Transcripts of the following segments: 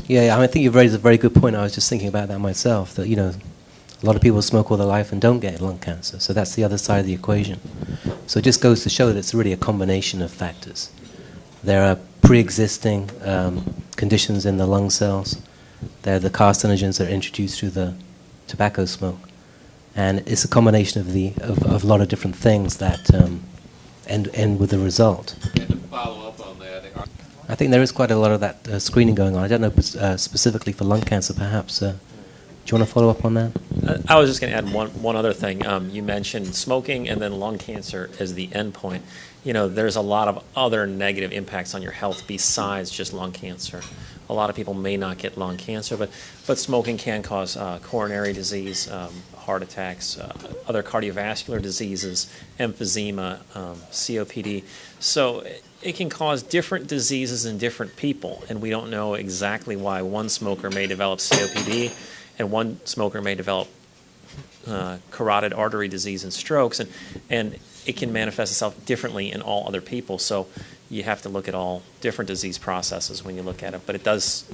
Yeah, I think you've raised a very good point. I was just thinking about that myself, that, a lot of people smoke all their life and don't get lung cancer. So that's the other side of the equation. So it just goes to show that it's really a combination of factors. There are pre-existing conditions in the lung cells. There are the carcinogens that are introduced through the tobacco smoke. And it's a combination of a lot of different things that end with the result. And to follow up on that, I think there is quite a lot of that screening going on. I don't know specifically for lung cancer, perhaps. Do you want to follow up on that? I was just going to add one other thing. You mentioned smoking and then lung cancer as the endpoint. There's a lot of other negative impacts on your health besides just lung cancer. A lot of people may not get lung cancer, but smoking can cause coronary disease, heart attacks, other cardiovascular diseases, emphysema, COPD. So it can cause different diseases in different people, and we don't know exactly why one smoker may develop COPD and one smoker may develop carotid artery disease and strokes, and it can manifest itself differently in all other people. So you have to look at all different disease processes when you look at it. But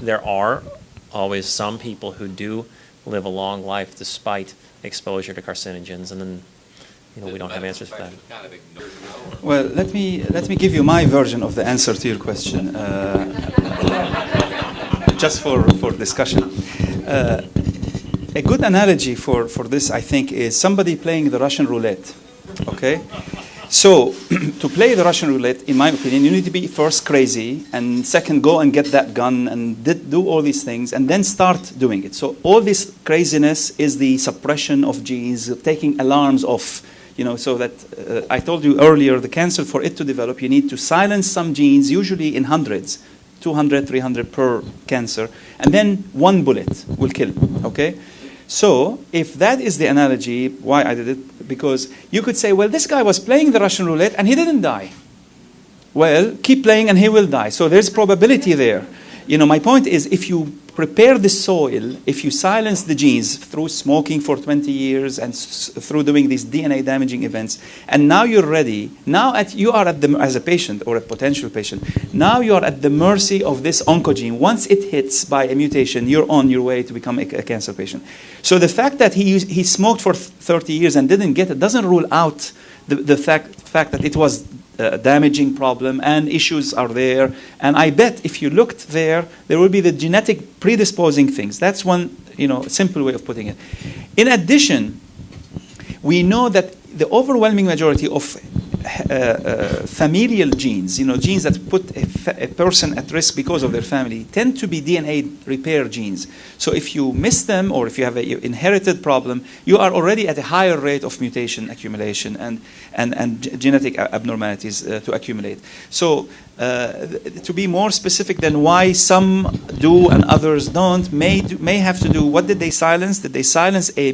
there are always some people who do live a long life despite exposure to carcinogens, and then we don't have answers for that. Well, let me give you my version of the answer to your question, just for discussion. A good analogy for this, I think, is somebody playing the Russian roulette. Okay? So, to play the Russian roulette, in my opinion, you need to be first crazy, and second, go and get that gun and do all these things, and then start doing it. So, all this craziness is the suppression of genes, taking alarms off, so that I told you earlier, the cancer, for it to develop, you need to silence some genes, usually in hundreds, 200, 300 per cancer, and then one bullet will kill, okay? So, if that is the analogy, why I did it, because you could say, well, this guy was playing the Russian roulette and he didn't die. Well, keep playing and he will die. So there's probability there. My point is, if you prepare the soil, if you silence the genes through smoking for 20 years and through doing these DNA damaging events, and now you're ready, you are as a patient or a potential patient, now you are at the mercy of this oncogene. Once it hits by a mutation, you're on your way to become a cancer patient. So the fact that he smoked for 30 years and didn't get it doesn't rule out the fact that it was a damaging problem and issues are there. And I bet if you looked there will be the genetic predisposing things. That's one simple way of putting it. In addition, we know that the overwhelming majority of familial genes, genes that put a person at risk because of their family, tend to be DNA repair genes. So if you miss them or if you have an inherited problem, you are already at a higher rate of mutation accumulation and genetic abnormalities to accumulate. So to be more specific than why some do and others don't, may have to do, what did they silence? Did they silence a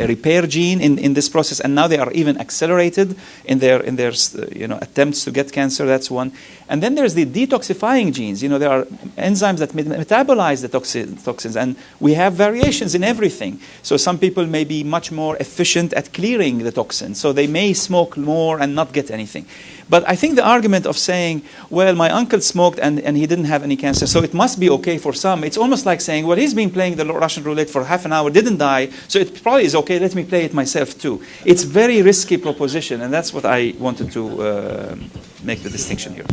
repair gene in this process, and now they are even accelerated in their attempts to get cancer? That's one. And then there's the detoxifying genes. There are enzymes that metabolize the toxins, and we have variations in everything. So some people may be much more efficient at clearing the toxins, so they may smoke more and not get anything. But I think the argument of saying, well, my uncle smoked and he didn't have any cancer, so it must be okay for some, it's almost like saying, well, he's been playing the Russian roulette for half an hour, didn't die, so it probably is okay, let me play it myself too. It's very risky proposition, and that's what I wanted to make the distinction here.